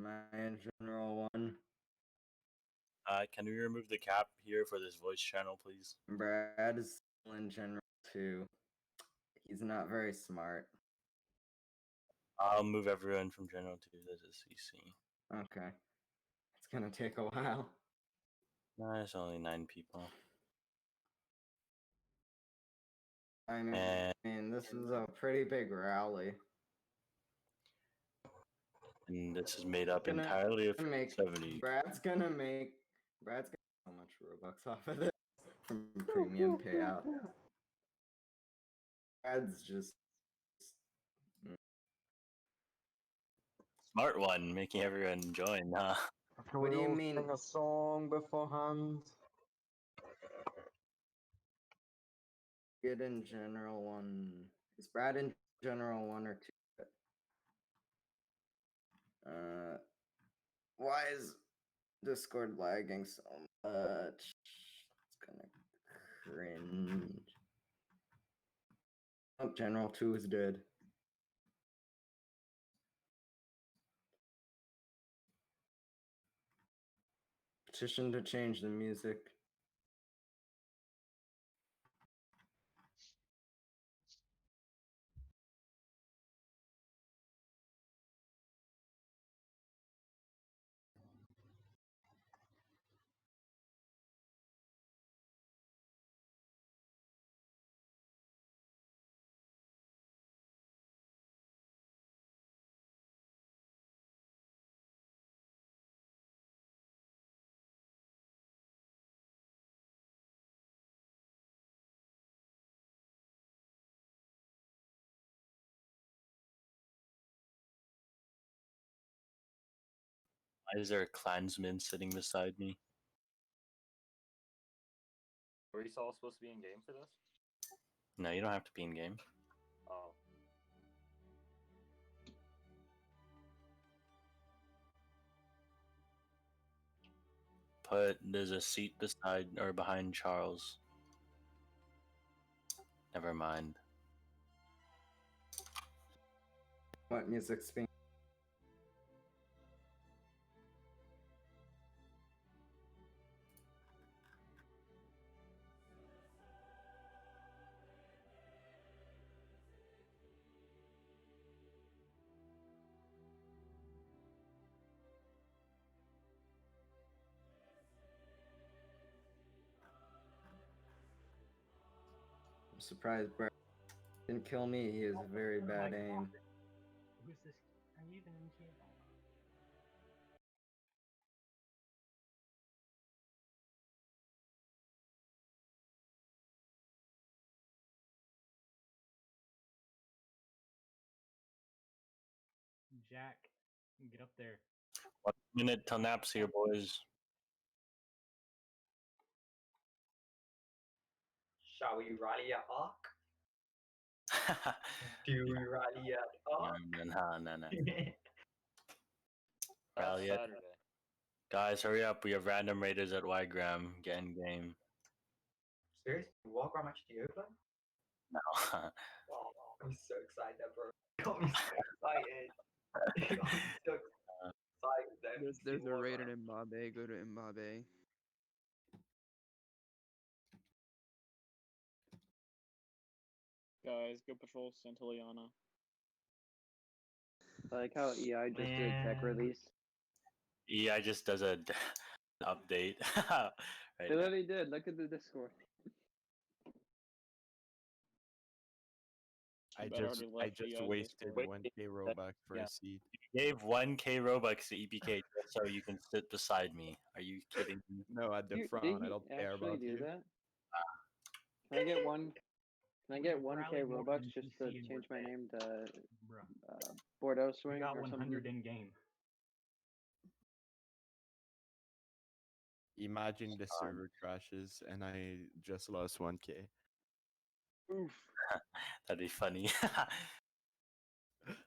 Am I in General 1? Can we remove the cap here for this voice channel, please? Brad is still in General 2. He's not very smart. I'll move everyone from General 2 to CC. Okay. It's gonna take a while. No, it's only 9 people. I mean, this is a pretty big rally. And this is made up entirely of 70. Brad's gonna so much Robux off of this from premium payout. Brad's just Smart one, making everyone join, huh? What do you mean? Sing a song beforehand. Get in General 1. Is Brad in General 1 or 2? Why is Discord lagging so much? It's gonna cringe. Oh, General 2 is dead. Petition to change the music. Why is there a clansman sitting beside me? Are we all supposed to be in game for this? No, you don't have to be in game. Oh. There's a seat beside or behind Charles. Never mind. What music's being? I'm surprised Brad didn't kill me. He has very bad aim. Who's this? Are you even in here? Jack, get up there. 1 minute till naps here, boys. Shall we rally at Ark? Do we rally at Ark? No. That's Rally it. Saturday. Guys, hurry up. We have random raiders at Ygram. Get in game. Seriously? Wargram actually open? No. Wow, I'm so excited, bro. Got me so excited. Got me so excited. There's a raider in Mbabe. Go to Mbabe. Guys, go patrol Santillana. I like how EI just did a tech release. EI just does a update. Right They now. literally did. Look at the Discord. I Bet I just already left you guys wasted Discord. 1k Robux for a seat. You gave 1k Robux to EPK just so you can sit beside me. Are you kidding me? No, at the Did front. he I don't care actually about do you. that? Can I get one? Can I get 1k Rally more Robux than just CC to in change my Workday. name to Bruh. Bordeaux We Swing got or 100 something? in game. Imagine the server crashes and I just lost 1k. Oof. That'd be funny.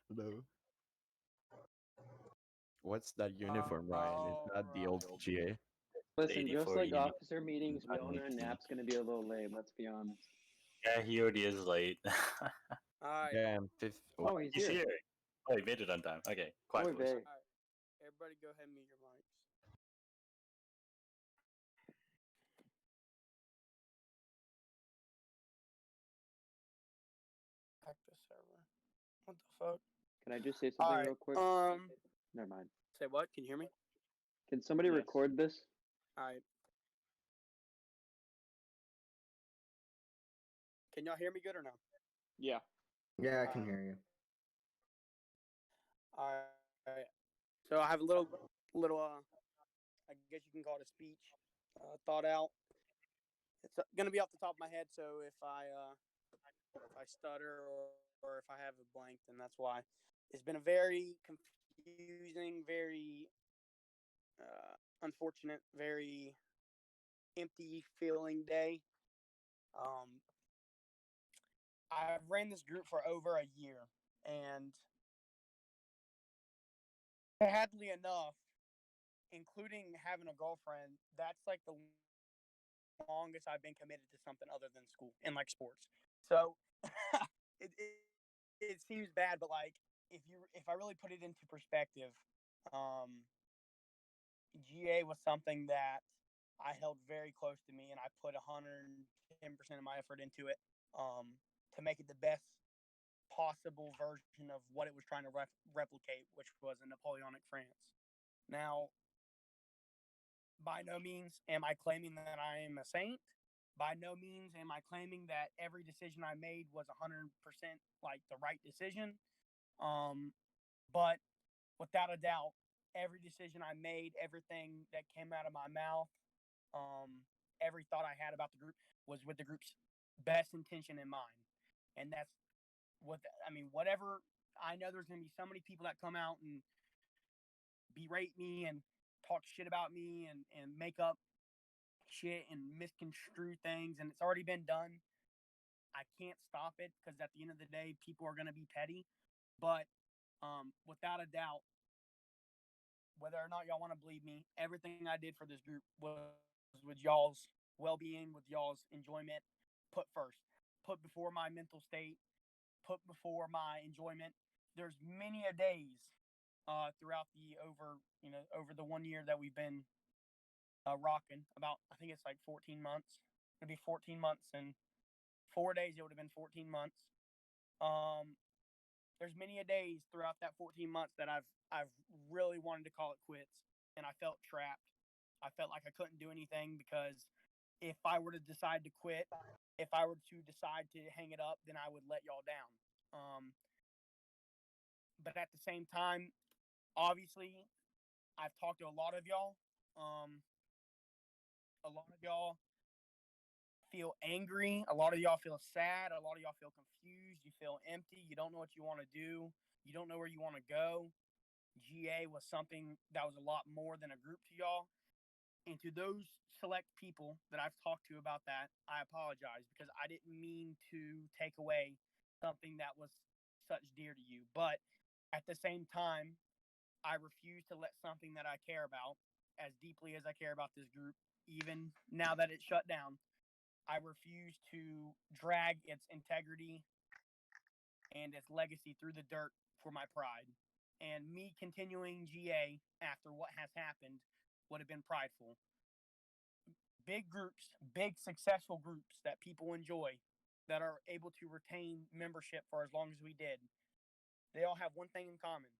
No. What's that uniform, Ryan? Is that the old GA? Listen, just 84 like unit. officer meetings, we all know Nap's gonna be a little late. Let's be honest. Yeah, he already is late. Alright. Damn, fifth. Oh, he's He's here. here. Oh, he made it on time. Okay, quiet Boy, voice. babe. Everybody everybody go ahead and mute your mics. Hack the server. What the fuck? Can I just say All something right. real quick? Never mind. Say what? Can you hear me? Can somebody Yes. record this? All right. Can y'all hear me good or no? Yeah. Yeah, I can hear you. All right. So I have a little, I guess you can call it a speech, thought out. It's gonna be off the top of my head, so if I stutter or if I have a blank, then that's why. It's been a very confusing, very unfortunate, very empty feeling day. I've ran this group for over a year, and sadly enough, including having a girlfriend, that's like the longest I've been committed to something other than school and like sports. So it seems bad, but like if I really put it into perspective, GA was something that I held very close to me, and I put 110% of my effort into it to make it the best possible version of what it was trying to replicate, which was a Napoleonic France. Now, by no means am I claiming that I am a saint. By no means am I claiming that every decision I made was 100% like the right decision. But without a doubt, every decision I made, everything that came out of my mouth, every thought I had about the group was with the group's best intention in mind. And that's whatever. I know there's going to be so many people that come out and berate me and talk shit about me and make up shit and misconstrue things, and it's already been done. I can't stop it because at the end of the day, people are going to be petty. But without a doubt, whether or not y'all want to believe me, everything I did for this group was with y'all's well-being, with y'all's enjoyment, put first, put before my mental state, put before my enjoyment. There's many a days throughout the over the 1 year that we've been rocking. About I think it's like 14 months. It'll be 14 months and 4 days. It would have been 14 months. There's many a days throughout that 14 months that I've really wanted to call it quits, and I felt trapped. I felt like I couldn't do anything because if I were to decide to quit, if I were to decide to hang it up, then I would let y'all down. But at the same time, obviously, I've talked to a lot of y'all. A lot of y'all feel angry. A lot of y'all feel sad. A lot of y'all feel confused. You feel empty. You don't know what you want to do. You don't know where you want to go. GA was something that was a lot more than a group to y'all. And to those select people that I've talked to about that, I apologize because I didn't mean to take away something that was such dear to you. But at the same time, I refuse to let something that I care about as deeply as I care about this group, even now that it's shut down, I refuse to drag its integrity and its legacy through the dirt for my pride. And me continuing GA after what has happened would have been prideful. Big groups, big successful groups that people enjoy, that are able to retain membership for as long as we did, they all have one thing in common.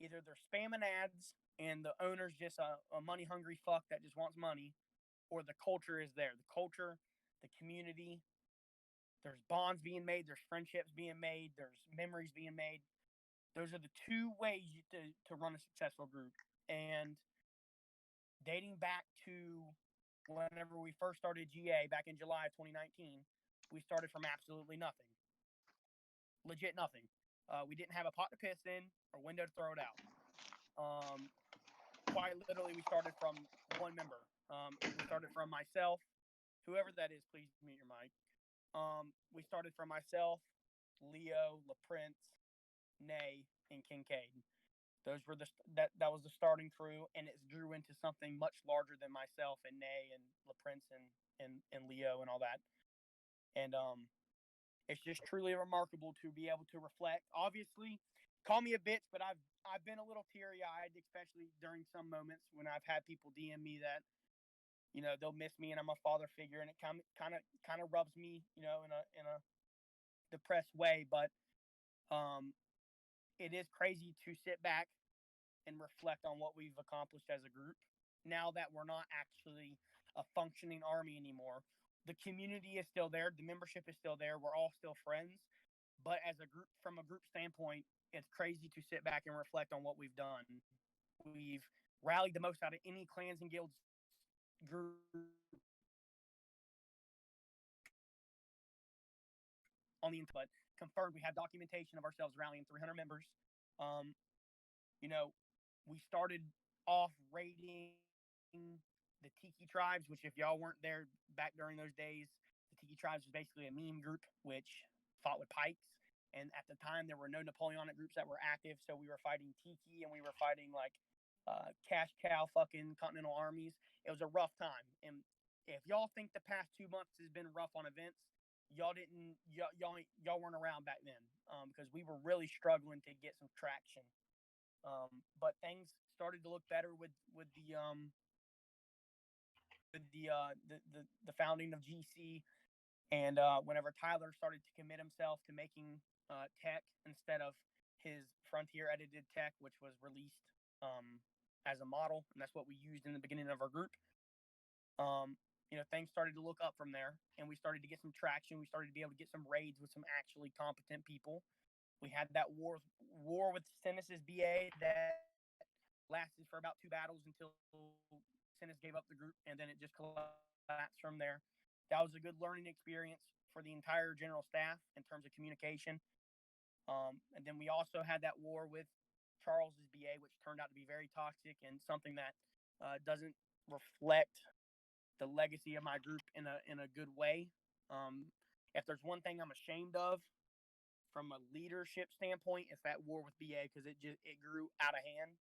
Either they're spamming ads and the owner's just a money hungry fuck that just wants money, or the culture is there. The culture, the community, there's bonds being made, there's friendships being made, there's memories being made. Those are the two ways to run a successful group. And dating back to whenever we first started GA back in July of 2019, we started from absolutely nothing. Legit nothing. We didn't have a pot to piss in or window to throw it out. Quite literally, we started from one member. We started from myself, whoever that is, please mute your mic. We started from myself, Leo, LaPrince, Nay, and Kincaid. Those were that was the starting crew, and it grew into something much larger than myself and Nay and LaPrince and Leo and all that. And it's just truly remarkable to be able to reflect. Obviously, call me a bitch, but I've been a little teary eyed, especially during some moments when I've had people DM me that they'll miss me and I'm a father figure, and it kind of rubs me in a depressed way. But it is crazy to sit back and reflect on what we've accomplished as a group. Now that we're not actually a functioning army anymore, the community is still there, the membership is still there, we're all still friends. But as a group, from a group standpoint, it's crazy to sit back and reflect on what we've done. We've rallied the most out of any clans and guilds group on the but confirmed. We have documentation of ourselves rallying 300 members. Um, we started off raiding the Tiki tribes, which if y'all weren't there back during those days, the Tiki tribes was basically a meme group which fought with pikes. And at the time, there were no Napoleonic groups that were active, so we were fighting Tiki and we were fighting like cash cow fucking continental armies. It was a rough time, and if y'all think the past 2 months has been rough on events, y'all didn't y'all weren't around back then because we were really struggling to get some traction. But things started to look better with the founding of GC, and whenever Tyler started to commit himself to making tech instead of his Frontier edited tech, which was released as a model, and that's what we used in the beginning of our group. Things started to look up from there, and we started to get some traction. We started to be able to get some raids with some actually competent people. We had that war with Sinis's BA that lasted for about 2 battles until Sinis gave up the group, and then it just collapsed from there. That was a good learning experience for the entire general staff in terms of communication. And then we also had that war with Charles's BA, which turned out to be very toxic and something that doesn't reflect the legacy of my group in a good way. If there's one thing I'm ashamed of from a leadership standpoint, it's that war with BA because it grew out of hand.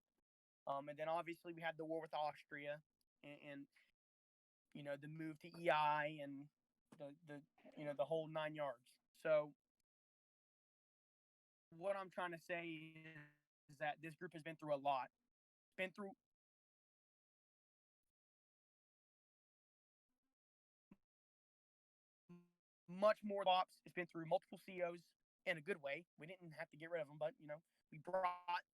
And then obviously we had the war with Austria and the move to EI and the whole 9 yards. So what I'm trying to say is that this group has been through a lot. Been through much more ops. It's been through multiple COs in a good way. We didn't have to get rid of them, but we brought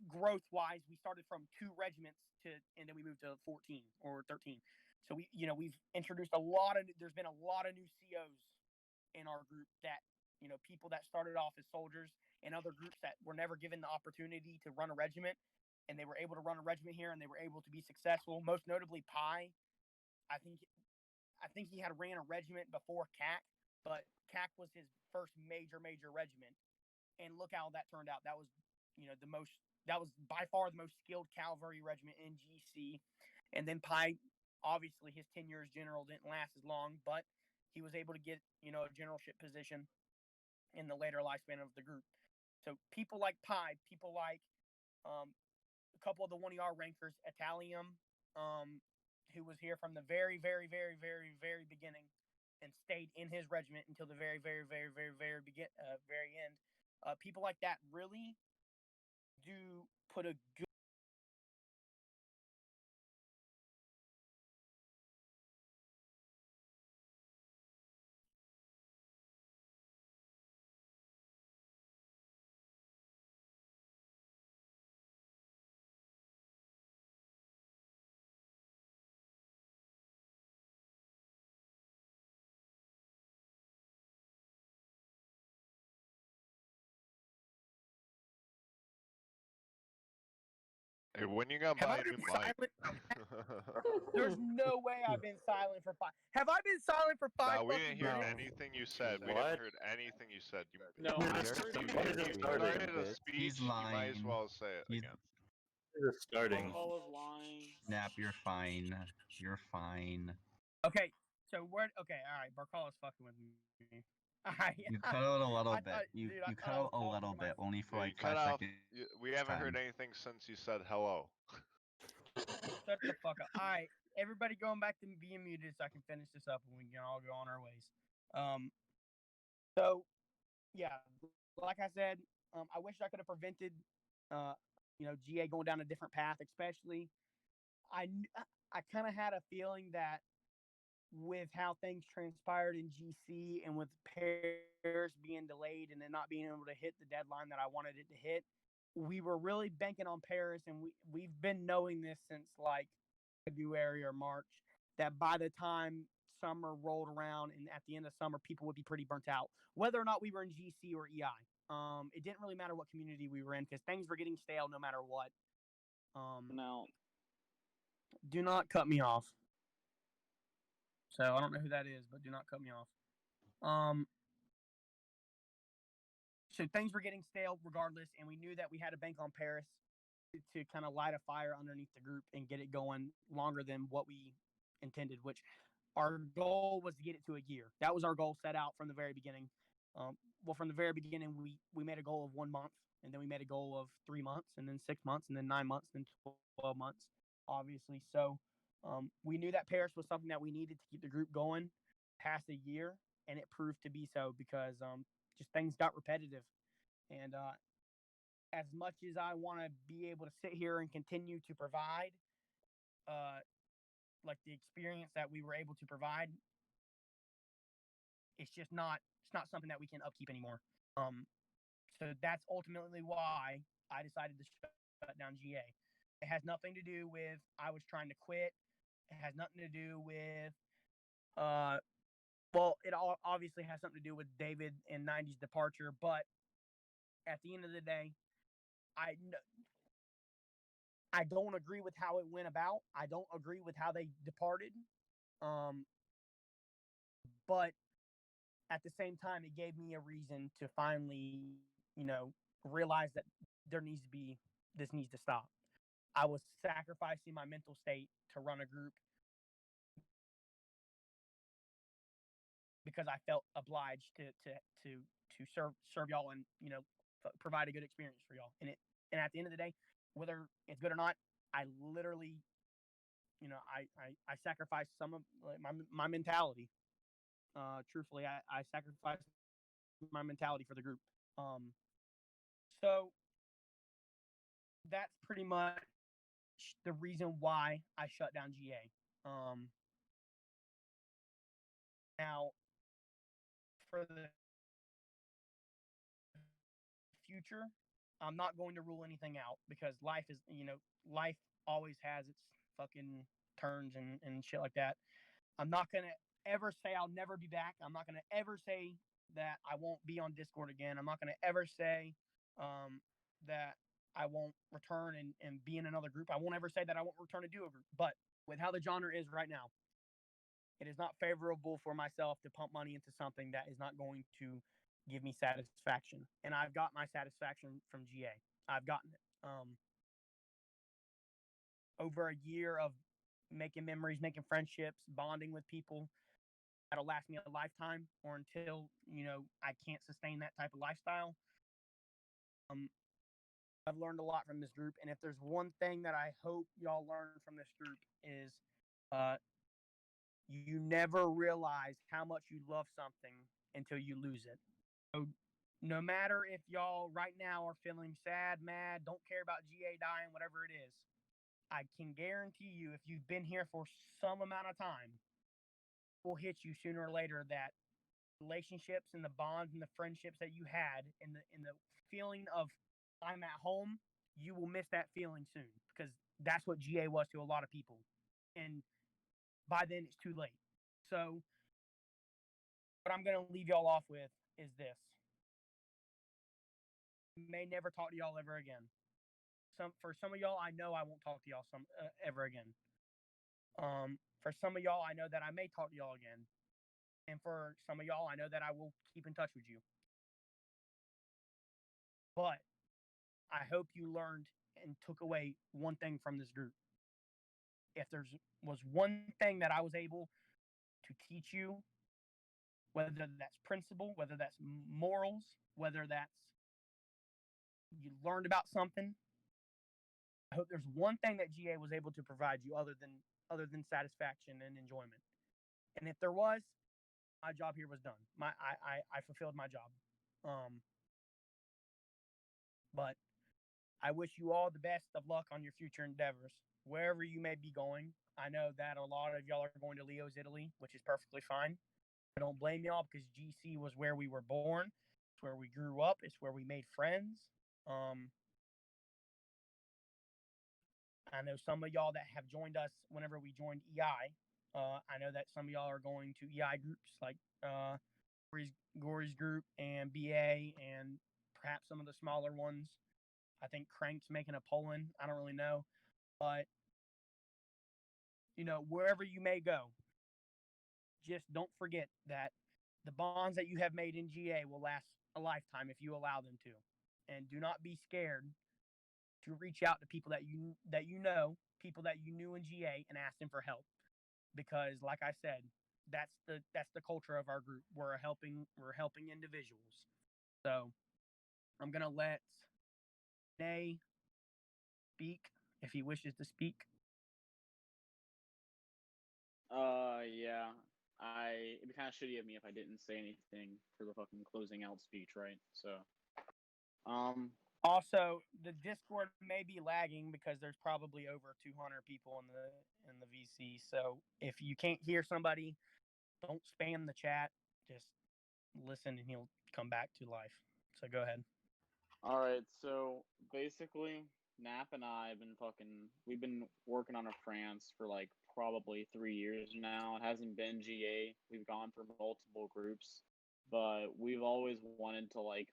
growth-wise. We started from 2 regiments and then we moved to 14 or 13. So we've introduced there's been a lot of new COs in our group that people that started off as soldiers and other groups that were never given the opportunity to run a regiment, and they were able to run a regiment here and they were able to be successful. Most notably, Pi. I think he had ran a regiment before CAC, but CAC was his first major regiment, and look how that turned out. That was that was by far the most skilled cavalry regiment in GC. And then Pi, obviously his tenure as general didn't last as long, but he was able to get a generalship position in the later lifespan of the group. So people like Pi, people like a couple of the 1ER rankers, Italium, who was here from the very beginning and stayed in his regiment until the very end. People like that really do put a good Hey, when you gonna Have buy I a new been mic? silent? There's no way I've been silent for 5. Have I been silent for 5 No, we fucking didn't hear minutes? anything you said. We What? didn't heard anything you said. No, When I is heard it you. when is it You starting? started a speech. You might as well say it again. When is it starting? Barcall is lying. Snap, you're fine. You're fine. Okay, so okay, all right. Barcall is fucking with me. You cut out a little bit. You Dude, I you thought cut I out was a talking little to bit, only for Yeah, you like cut 5 off. seconds. We haven't heard time. anything since you said hello. Shut the fuck up. All right, everybody going back to being muted so I can finish this up and we can all go on our ways. So, yeah, like I said, I wish I could have prevented, GA going down a different path. Especially, I kind of had a feeling that with how things transpired in GC and with Paris being delayed and then not being able to hit the deadline that I wanted it to hit, we were really banking on Paris, and we've been knowing this since like February or March, that by the time summer rolled around and at the end of summer, people would be pretty burnt out, whether or not we were in GC or EI. It didn't really matter what community we were in because things were getting stale no matter what. Now, Do not cut me off. So I don't know who that is, but do not cut me off. So things were getting stale regardless, and we knew that we had to bank on Paris to kind of light a fire underneath the group and get it going longer than what we intended, which our goal was to get it to a year. That was our goal set out from the very beginning. From the very beginning, we made a goal of 1 month, and then we made a goal of 3 months, and then 6 months, and then 9 months, and 12 months, obviously. So we knew that Paris was something that we needed to keep the group going past a year, and it proved to be so because just things got repetitive. And as much as I want to be able to sit here and continue to provide, like the experience that we were able to provide, it's not something that we can upkeep anymore. So that's ultimately why I decided to shut down GA. It has nothing to do with I was trying to quit. It has nothing to do with it all obviously has something to do with David and 90's departure, but at the end of the day, I don't agree with how it went about. I don't agree with how they departed. But at the same time, it gave me a reason to finally, realize that this needs to stop. I was sacrificing my mental state to run a group because I felt obliged to serve y'all and provide a good experience for y'all. And at the end of the day, whether it's good or not, I literally, I sacrificed some of my mentality. Truthfully, I sacrificed my mentality for the group. So that's pretty much the reason why I shut down GA. Now, for the future, I'm not going to rule anything out because life is, life always has its fucking turns and shit like that. I'm not going to ever say I'll never be back. I'm not going to ever say that I won't be on Discord again. I'm not going to ever say that I won't return and be in another group. I won't ever say that I won't return to do a group. But with how the genre is right now, it is not favorable for myself to pump money into something that is not going to give me satisfaction. And I've got my satisfaction from GA. I've gotten it. Over a year of making memories, making friendships, bonding with people that'll last me a lifetime or until, I can't sustain that type of lifestyle. I've learned a lot from this group. And if there's one thing that I hope y'all learn from this group is you never realize how much you love something until you lose it. So no matter if y'all right now are feeling sad, mad, don't care about GA dying, whatever it is, I can guarantee you if you've been here for some amount of time, it will hit you sooner or later that relationships and the bonds and the friendships that you had and the feeling of I'm at home, you will miss that feeling soon because that's what GA was to a lot of people. And by then it's too late. So what I'm going to leave y'all off with is this. I may never talk to y'all ever again. For some of y'all, I know I won't talk to y'all ever again. For some of y'all, I know that I may talk to y'all again. And for some of y'all, I know that I will keep in touch with you. But I hope you learned and took away one thing from this group. If there was one thing that I was able to teach you, whether that's principle, whether that's morals, whether that's you learned about something, I hope there's one thing that GA was able to provide you other than satisfaction and enjoyment. And if there was, my job here was done. I fulfilled my job. But I wish you all the best of luck on your future endeavors, wherever you may be going. I know that a lot of y'all are going to Leo's Italy, which is perfectly fine. I don't blame y'all because GC was where we were born. It's where we grew up. It's where we made friends. I know some of y'all that have joined us whenever we joined EI. I know that some of y'all are going to EI groups like Gory's group and BA and perhaps some of the smaller ones. I think Crank's making a Poland. I don't really know. But, wherever you may go, just don't forget that the bonds that you have made in GA will last a lifetime if you allow them to. And do not be scared to reach out to people that you know, people that you knew in GA, and ask them for help. Because, like I said, that's the culture of our group. We're helping individuals. So I'm gonna let Nay speak if he wishes to speak. Yeah. It'd be kind of shitty of me if I didn't say anything for the fucking closing out speech, right? So, Also, the Discord may be lagging because there's probably over 200 people in the VC. So if you can't hear somebody, don't spam the chat. Just listen, and he'll come back to life. So go ahead. all right. So basically, Nap and I we've been working on a France for like probably 3 years now. It hasn't been GA. We've gone through multiple groups, but we've always wanted to like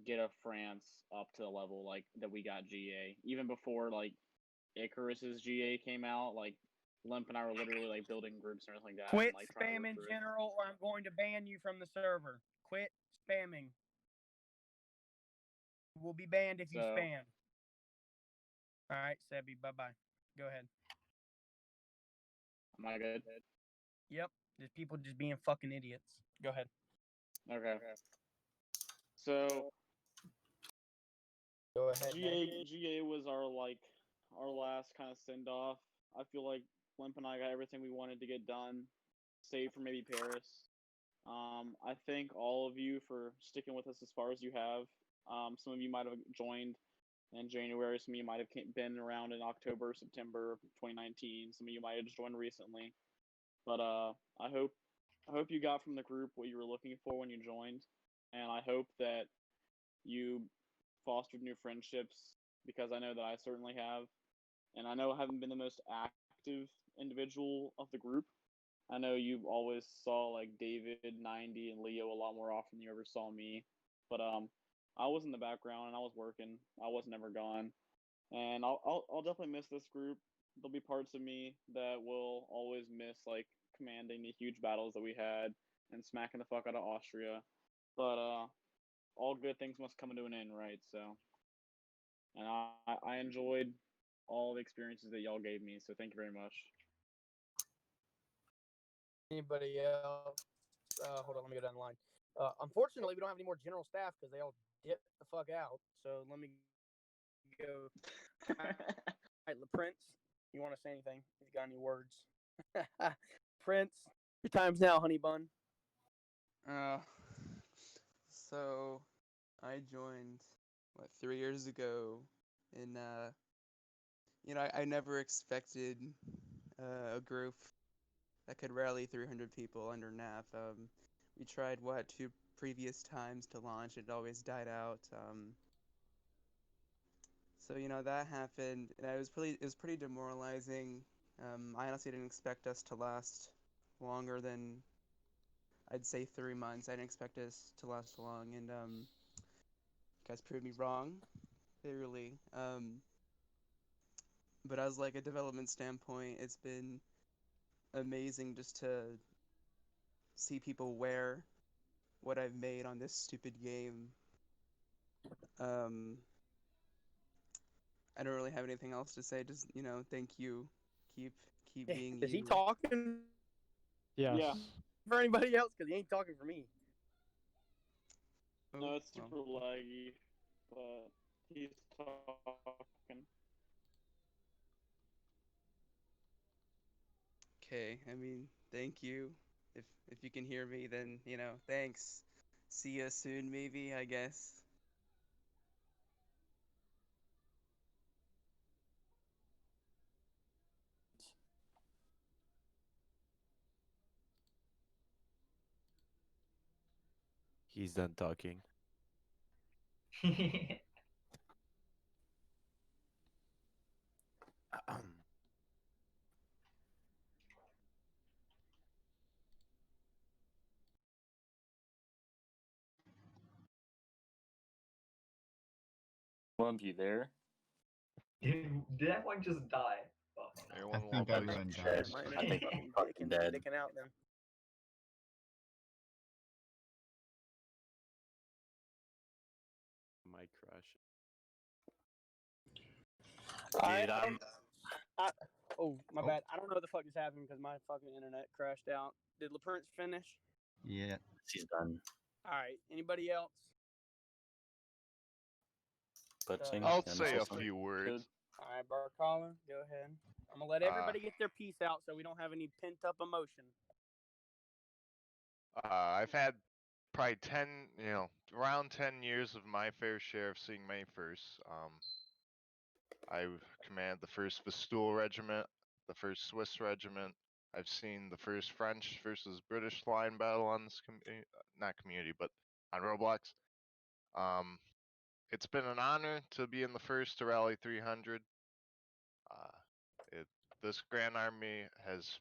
get a France up to the level like that we got GA. Even before like Icarus's GA came out, like Limp and I were literally like building groups and everything like that. Quit and, like, trying to work spamming through it. general, or I'm going to ban you from the server. Quit spamming. You will be banned if you spam. All right, Sebi, bye-bye. Go ahead. Am I good? Yep. There's people just being fucking idiots. Go ahead. Okay. So Go ahead. GA was our last kind of send off. I feel like Limp and I got everything we wanted to get done, save for maybe Paris. I thank all of you for sticking with us as far as you have. Some of you might have joined in January. Some of you might have been around in October, September 2019. Some of you might have just joined recently. But I hope you got from the group what you were looking for when you joined, and I hope that you fostered new friendships, because I know that I certainly have. And I know I haven't been the most active individual of the group. I know you always saw like David, 90, and Leo a lot more often than you ever saw me. But I was in the background and I was working. I was never gone. And I'll definitely miss this group. There'll be parts of me that will always miss, like commanding the huge battles that we had and smacking the fuck out of Austria. But all good things must come to an end, right? So, and I enjoyed all the experiences that y'all gave me. So thank you very much. Anybody else? Hold on, let me go down the line. Unfortunately, we don't have any more general staff because they all dipped the fuck out. So let me go. All right, Prince, you want to say anything? If you got any words? Prince, your time's now, honey bun. So I joined 3 years ago, and I never expected a group that could rally 300 people under NAP. We tried 2 previous times to launch, it always died out. So that happened, and it was pretty demoralizing. I honestly didn't expect us to last longer than, I'd say, 3 months. I didn't expect us to last long, and you guys proved me wrong, clearly. But as like a development standpoint, it's been amazing just to see people wear what I've made on this stupid game. I don't really have anything else to say. Just thank you. Keep being you. Is he talking? Yes. Yeah. For anybody else? Because he ain't talking for me. No, it's super laggy, but he's talking. Okay, I mean, thank you. If you can hear me, then thanks. See you soon, maybe, I guess. He's done talking. Lump, you there? Did everyone just die? Oh, no. Everyone think love everyone it. died. My I internet's think fucking I'm fucking dead. dicking out then. Might crash. Dude, Oh, my Oh. bad. I don't know what the fuck is happening because my fucking internet crashed out. Did LaPrince finish? Yeah. He's done. All right. Anybody else? But I'll say a few words. All right, Barkala, go ahead. I'm gonna let everybody get their piece out so we don't have any pent up emotion. I've had probably 10, around 10 years of my fair share of seeing May 1st. I command the 1st Vastoul Regiment, the 1st Swiss Regiment. I've seen the 1st French versus British line battle on this not community, but on Roblox. It's been an honor to be in the 1st to rally 300. This Grand Army has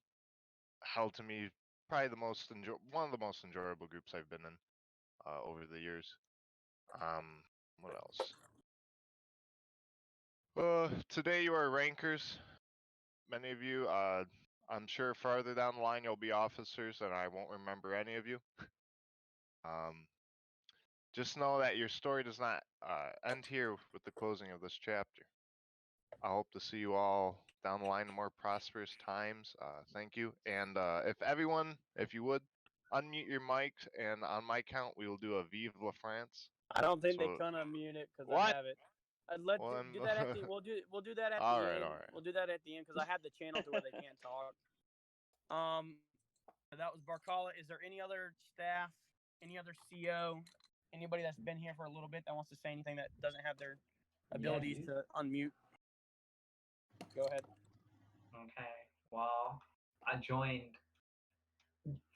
held to me probably one of the most enjoyable groups I've been in over the years. What else? Today you are rankers. Many of you. I'm sure farther down the line you'll be officers, and I won't remember any of you. Just know that your story does not end here with the closing of this chapter. I hope to see you all down the line in more prosperous times. Thank you. And if you would, unmute your mics, and on my count, we will do a Vive la France. I don't think they can unmute it because I have it. Do that at the. We'll do that at the end. All right. We'll do that at the end because I have the channel to where they can't talk. That was Barkala. Is there any other staff, any other CO, anybody that's been here for a little bit that wants to say anything that doesn't have their abilities to unmute? Go ahead. Okay. Well, I joined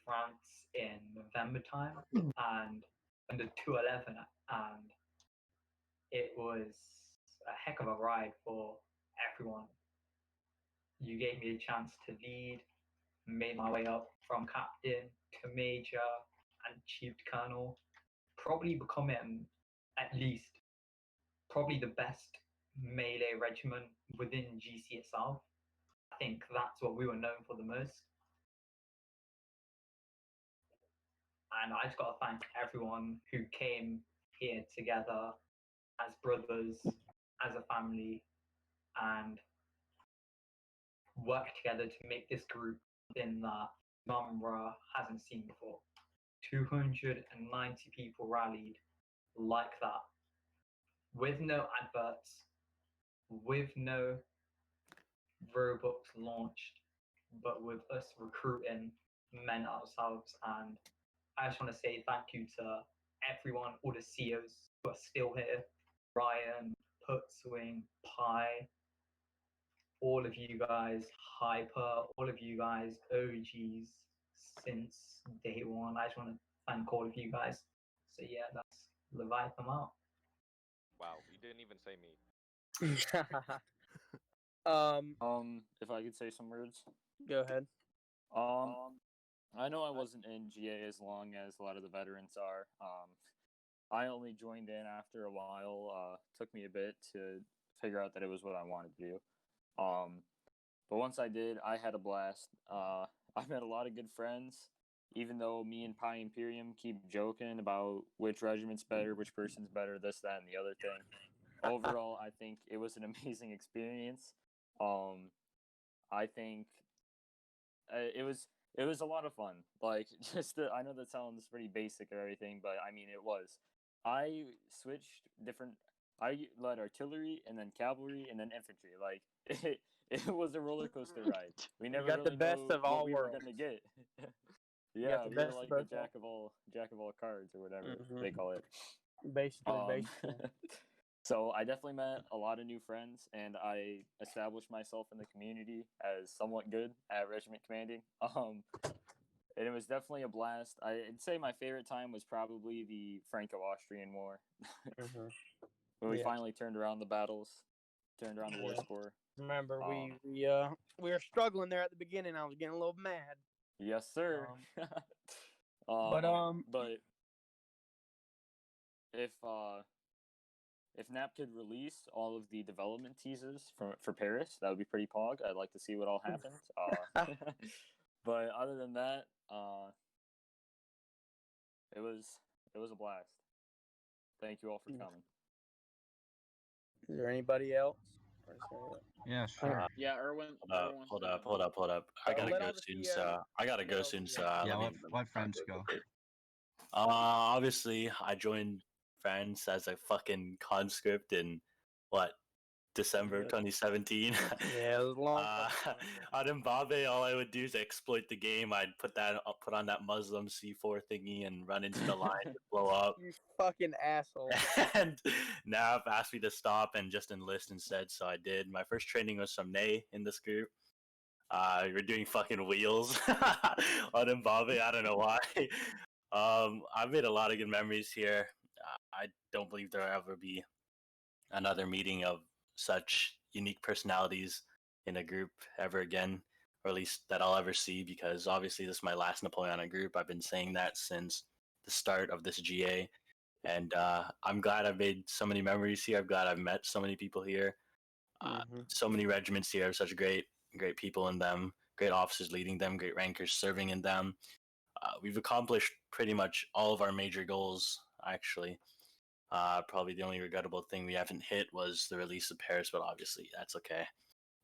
France in November time and under 211, and it was a heck of a ride for everyone. You gave me a chance to lead, made my way up from captain to major and chief colonel, probably becoming at least probably the best melee regiment within GC itself. I think that's what we were known for the most. And I just got to thank everyone who came here together as brothers, as a family, and worked together to make this group something that Numra hasn't seen before. 290 people rallied like that, with no adverts, with no Robux launched, but with us recruiting men ourselves. And I just want to say thank you to everyone, all the CEOs who are still here, Ryan, Putswing, Pi, all of you guys, Hyper, all of you guys, OGs since day one. I just want to thank all of you guys. So yeah, that's Leviathan out. Wow, you didn't even say me. If I could say some words. Go ahead. I know I wasn't in GA as long as a lot of the veterans are. I only joined in after a while. Took me a bit to figure out that it was what I wanted to do. But once I did, I had a blast. I met a lot of good friends, even though me and Pi Imperium keep joking about which regiment's better, which person's better, this, that, and the other thing. Overall, I think it was an amazing experience. I think it was a lot of fun. Like, I know that sounds pretty basic or everything, but I mean, it was. I switched different. I led artillery and then cavalry and then infantry. Like, it was a roller coaster ride. We never got the really best knew of all what we were worlds. gonna get. You Yeah, got the we were best like of the both jack of all cards or whatever Mhm. they call it. Basically. So I definitely met a lot of new friends, and I established myself in the community as somewhat good at regiment commanding. and it was definitely a blast. I'd say my favorite time was probably the Franco-Austrian War, Mhm. when we Yeah. finally turned around the battles, turned around the war Yeah. score. Remember, we were struggling there at the beginning. I was getting a little mad. Yes, sir. But but if Nap could release all of the development teasers for Paris, that would be pretty pog. I'd like to see what all happens. But other than that, it was a blast. Thank you all for coming. Is there anybody else? Yeah, sure. Yeah, Erwin. Hold up. I gotta let go all the soon. CEOs I gotta go soon. Yeah, Let me let friends go. Obviously, I joined France as a fucking conscript in what, December 2017. Yeah, it was a long. Out in Babe, all I would do is exploit the game. I'd put on that Muslim C4 thingy and run into the line and blow up. You fucking asshole. And Nav asked me to stop and just enlist instead, so I did. My first training was from Nay in this group. We're doing fucking wheels on Mbappe. I don't know why. I've made a lot of good memories here. I don't believe there'll ever be another meeting of such unique personalities in a group ever again, or at least that I'll ever see, because obviously this is my last Napoleonic group. I've been saying that since the start of this GA, and I'm glad I've made so many memories here. I'm glad I've met so many people here. So many regiments here have such great people in them, great officers leading them, great rankers serving in them. We've accomplished pretty much all of our major goals, actually. Probably the only regrettable thing we haven't hit was the release of Paris, but obviously that's okay.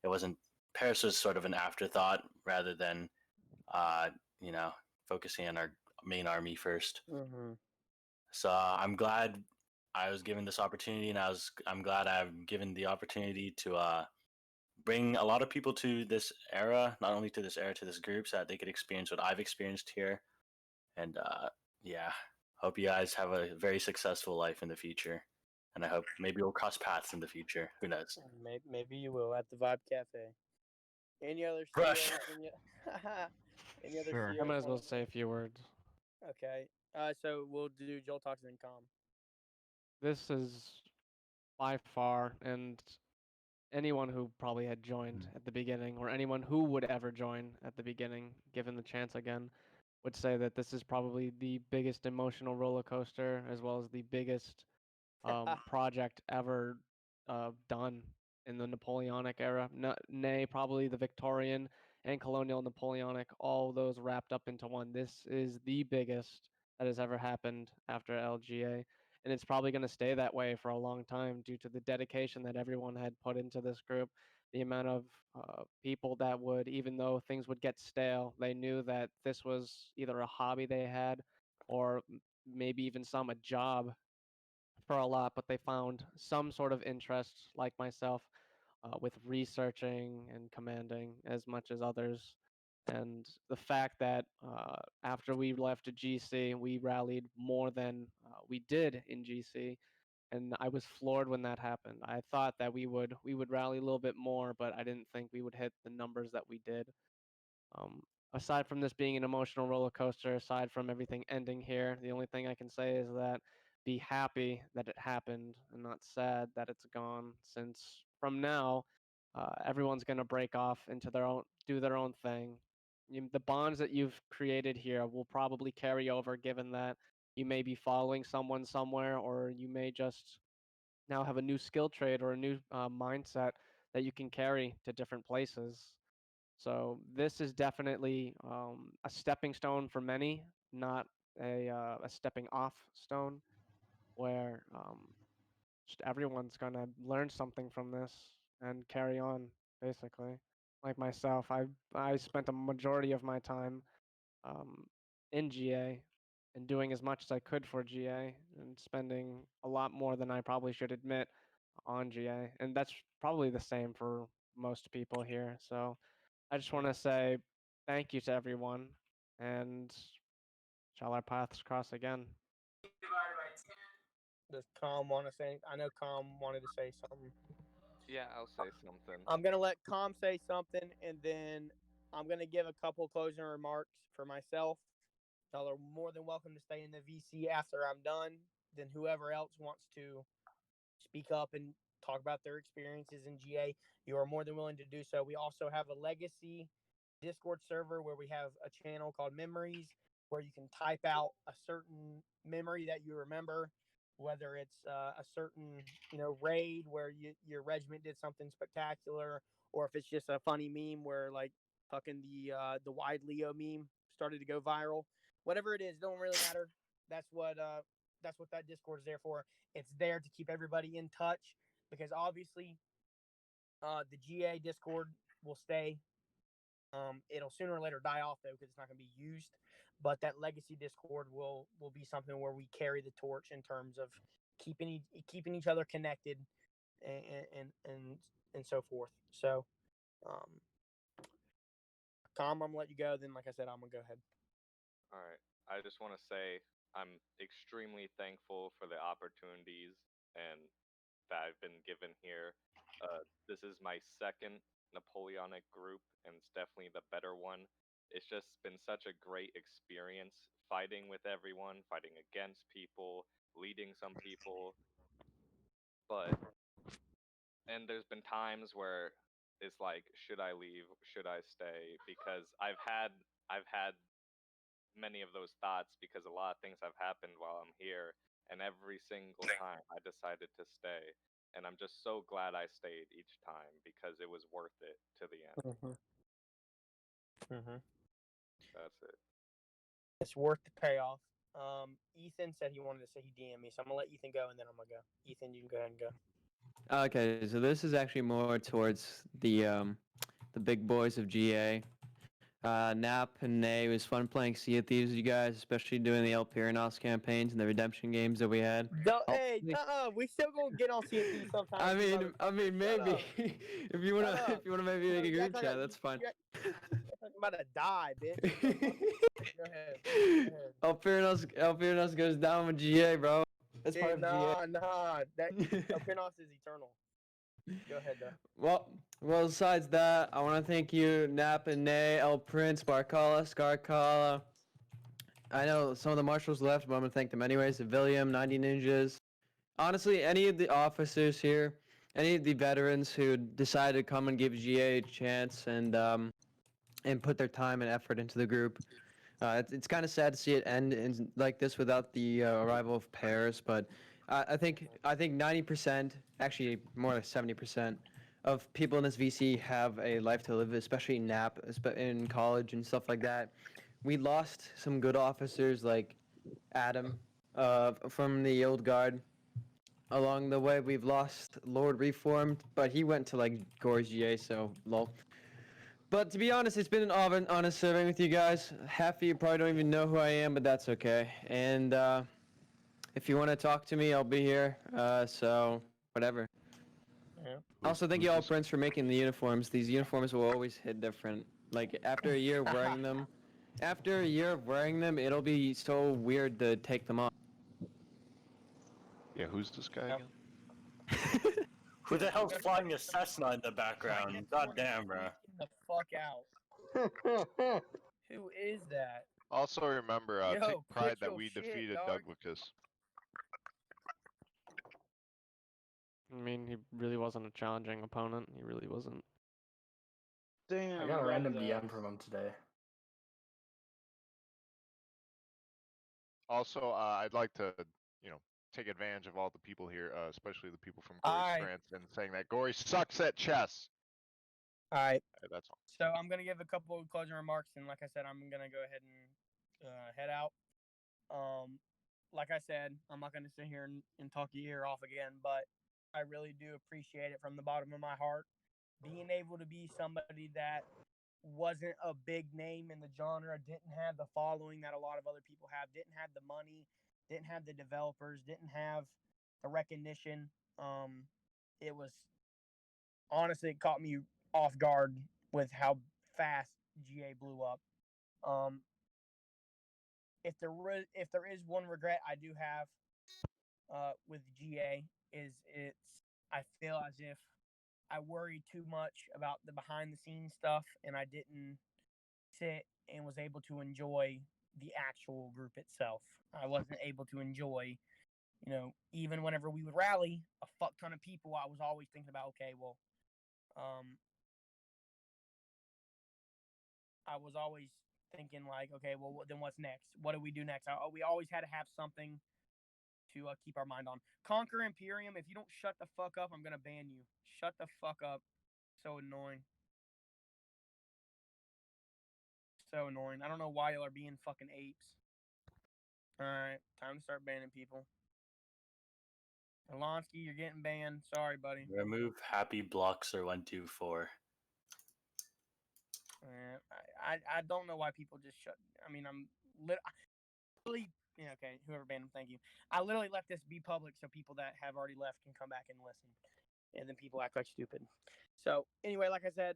It wasn't. Paris was sort of an afterthought rather than, focusing on our main army first. So I'm glad I was given this opportunity, and I'm glad I'm given the opportunity to bring a lot of people to this era, not only to this era, to this group, so that they could experience what I've experienced here. And yeah, hope you guys have a very successful life in the future. And I hope maybe we'll cross paths in the future. Who knows? Maybe you will at the Vibe Cafe. Any other Rush. CEOs? Any other Sure. CEOs I might as well wanna- say a few words. Okay. So we'll do Joel talks and then Calm. This is by far, and anyone who probably had joined at the beginning, or anyone who would ever join at the beginning, given the chance again, would say that this is probably the biggest emotional roller coaster, as well as the biggest project ever done in the Napoleonic era. Nay, probably the Victorian and colonial Napoleonic, all those wrapped up into one. This is the biggest that has ever happened after LGA. And it's probably going to stay that way for a long time due to the dedication that everyone had put into this group. The amount of people that would, even though things would get stale, they knew that this was either a hobby they had or maybe even some a job for a lot, but they found some sort of interest, like myself, with researching and commanding as much as others. And the fact that after we left GC, we rallied more than we did in GC, and I was floored when that happened. I thought that we would rally a little bit more, but I didn't think we would hit the numbers that we did. Um, Aside from this being an emotional roller coaster, aside from everything ending here, the only thing I can say is that be happy that it happened and not sad that it's gone. Since from now, everyone's going to break off into their own, do their own thing. The bonds that you've created here will probably carry over, given that you may be following someone somewhere, or you may just now have a new skill trade or a new mindset that you can carry to different places. So this is definitely a stepping stone for many, not a stepping off stone, where just everyone's gonna learn something from this and carry on. Basically, like myself, I spent a majority of my time um, in GA and doing as much as I could for GA and spending a lot more than I probably should admit on GA, and that's probably the same for most people here. So I just want to say thank you to everyone, and shall our paths cross again? Does Calm want to say? I know Calm wanted to say something. Yeah, I'll say something. I'm gonna let Calm say something, and then I'm gonna give a couple closing remarks for myself. Y'all are more than welcome to stay in the VC after I'm done. Then whoever else wants to speak up and talk about their experiences in GA, you are more than willing to do so. We also have a legacy Discord server where we have a channel called Memories where you can type out a certain memory that you remember, whether it's a certain raid where your regiment did something spectacular, or if it's just a funny meme where like fucking the wide Leo meme started to go viral. Whatever it is, don't really matter. That's what that Discord is there for. It's there to keep everybody in touch because obviously the GA Discord will stay. It'll sooner or later die off though because it's not going to be used. But that legacy Discord will be something where we carry the torch in terms of keeping each other connected and so forth. So, Tom, I'm gonna let you go. Then, like I said, I'm gonna go ahead. All right. I just want to say I'm extremely thankful for the opportunities and that I've been given here. This is my second Napoleonic group, and it's definitely the better one. It's just been such a great experience fighting with everyone, fighting against people, leading some people. But and there's been times where it's like, should I leave? Should I stay? Because I've had many of those thoughts because a lot of things have happened while I'm here, and every single time I decided to stay, and I'm just so glad I stayed each time because it was worth it to the end. That's it. It's worth the payoff. Ethan said he wanted to say he DM me, so I'm gonna let Ethan go, and then I'm gonna go. Ethan, you can go ahead and go. Okay, so this is actually more towards the big boys of GA. Nap and Nay, it was fun playing Sea of Thieves with you guys, especially doing the El Pyrenos campaigns and the redemption games that we had. Hey, we still gonna get on C and D sometime. I mean, maybe if you wanna maybe make a group chat, that's fine. I'm about to die, bitch. Go ahead. El Pyrenos goes down with GA, bro. That's part of GA. Nah. That El Pyrenos is eternal. Go ahead, though. Well, besides that, I want to thank you, Nap and Nay, El Prince, Barcala, Scarcala. I know some of the marshals left, but I'm going to thank them anyways. Civilium, 90 Ninjas. Honestly, any of the officers here, any of the veterans who decided to come and give GA a chance and put their time and effort into the group. It's kind of sad to see it end like this without the arrival of pairs, but I think 90%, actually more like 70%, of people in this VC have a life to live, especially NAP, in college and stuff like that. We lost some good officers like Adam from the old guard. Along the way, we've lost Lord Reformed, but he went to like Gore's GA, so lol. But to be honest, it's been an honest serving with you guys. Half of you probably don't even know who I am, but that's okay. And if you want to talk to me, I'll be here. So whatever. Yeah. Also, thank you all, Prince, for making the uniforms. These uniforms will always hit different. Like after a year of wearing them, it'll be so weird to take them off. Yeah, who's this guy again? Who the hell's flying a Cessna in the background? God damn, bro. Get the fuck out. Who is that? Also remember, Yo, take pride that your we shit, defeated dog. Douglas. I mean, he really wasn't a challenging opponent. He really wasn't. Damn. I got a random DM from him today. Also, I'd like to, take advantage of all the people here, especially the people from Gory Alright. Strength, and saying that Gory sucks at chess. All right. That's all. So I'm gonna give a couple of closing remarks, and like I said, I'm gonna go ahead and head out. Like I said, I'm not gonna sit here and talk your ear off again, but I really do appreciate it from the bottom of my heart. Being able to be somebody that wasn't a big name in the genre, didn't have the following that a lot of other people have, didn't have the money, didn't have the developers, didn't have the recognition. It was honestly, it caught me off guard with how fast GA blew up. If there is one regret I do have with GA is I feel as if I worried too much about the behind the scenes stuff and I didn't sit and was able to enjoy the actual group itself. I wasn't able to enjoy, even whenever we would rally a fuck ton of people, I was always thinking about, okay, well, I was always thinking like, okay, well, then what's next? What do we do next? We always had to have something to keep our mind on. Conquer Imperium. If you don't shut the fuck up, I'm gonna ban you. Shut the fuck up. So annoying. So annoying. I don't know why y'all are being fucking apes. Alright, time to start banning people. Alonsky, you're getting banned. Sorry, buddy. Remove happy blocks or 124. I don't know why people just shut. I mean, I'm literally. Yeah, okay. Whoever banned him, thank you. I literally left this be public so people that have already left can come back and listen, and then people act like stupid. So anyway, like I said,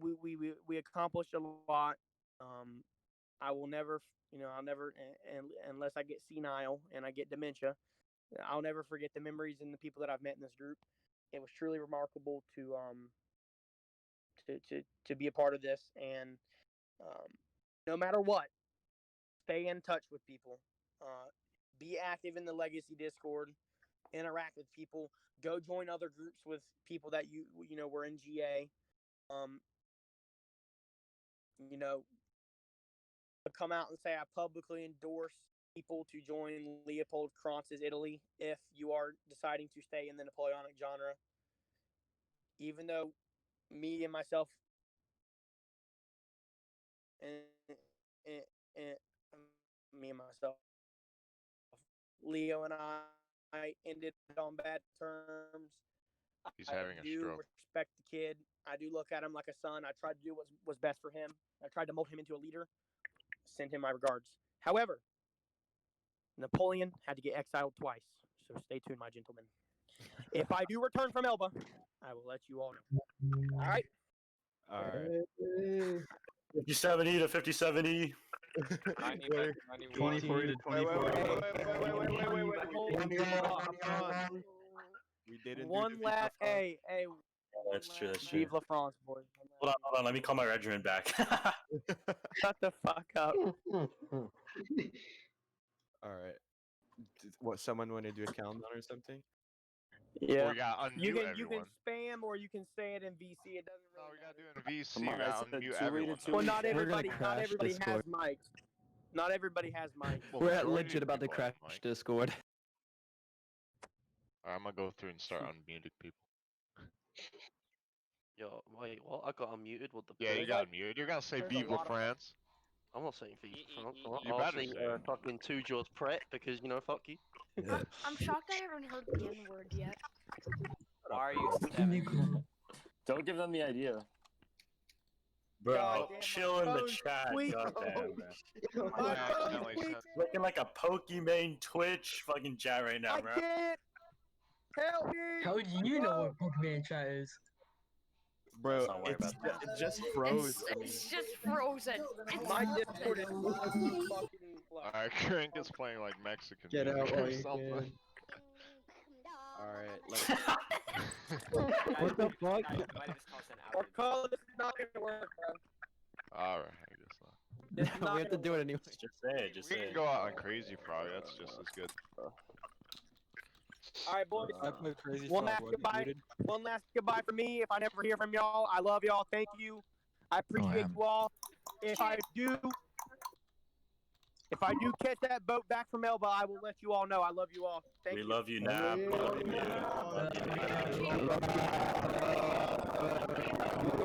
we accomplished a lot. I will never, I'll never, unless I get senile and I get dementia, I'll never forget the memories and the people that I've met in this group. It was truly remarkable to be a part of this, and no matter what, stay in touch with people. Be active in the Legacy Discord. Interact with people. Go join other groups with people that you were in GA. Come out and say I publicly endorse people to join Leopold Kranz's Italy if you are deciding to stay in the Napoleonic genre. Even though me and myself Leo and I ended on bad terms. He's having a I do stroke. respect the kid. I do look at him like a son. I tried to do what was best for him. I tried to mold him into a leader. Send him my regards. However, Napoleon had to get exiled twice. So stay tuned, my gentlemen. If I do return from Elba, I will let you all know. All right. All right. 5070 to 5070. 2040 to 2040. We didn't One do the last, hey, That's true. That's true. Vive la France, boys. Hold on. Let me call my regiment back. Shut the fuck up. All right. What? Someone want to do a countdown or something? Yeah. We got You unmute can everyone. spam or you can say it in VC. It doesn't really We gotta do it in VC. Come on, We I gotta said unmute 2 everyone. Well, not We're gonna everybody crash has Discord. mics. Not everybody has mics. Well, We're majority legit of about to people have crash mics. Discord. Alright, I'm gonna go through and start unmuting people. Yo, wait, what? I got unmuted. What the? Yeah, you fuck? got unmuted. You're gonna say there's a Vive la lot of- France. I'm not saying Vive France. You I'll better say say it. fucking two Jaws Pret because fuck you. I'm shocked I haven't heard the N word yet. Why are you stemming? Don't give them the idea. Bro, Goddamn, chill in the my phone's chat. squeaking. Goddamn, man. My I phone's accidentally squeaking. sent. Looking like a Pokemon Twitch fucking chat right now, I bro. can't. Help me. How do you know what Pokemon chat is? Bro, Don't worry it's, about that. it just froze. It's just frozen. It's My frozen. Discord is fucking slow. Alright, Crank is playing like Mexican Get music out or while you something. can. Alright, let's. What the fuck? Or call this is not gonna work, bro. Alright, I guess not. This is not We have to gonna do it anyway. Just say it. Just We say can it. go out on Crazy Frog. That's just as good. All right, boys. I played Crazy One Frog. last Was goodbye. muted. One last goodbye for me. If I never hear from y'all, I love y'all. Thank you. I appreciate you all. If I do catch that boat back from Elba, I will let you all know. I love you all. Thank We you. love you, Nap. We love you. We love you.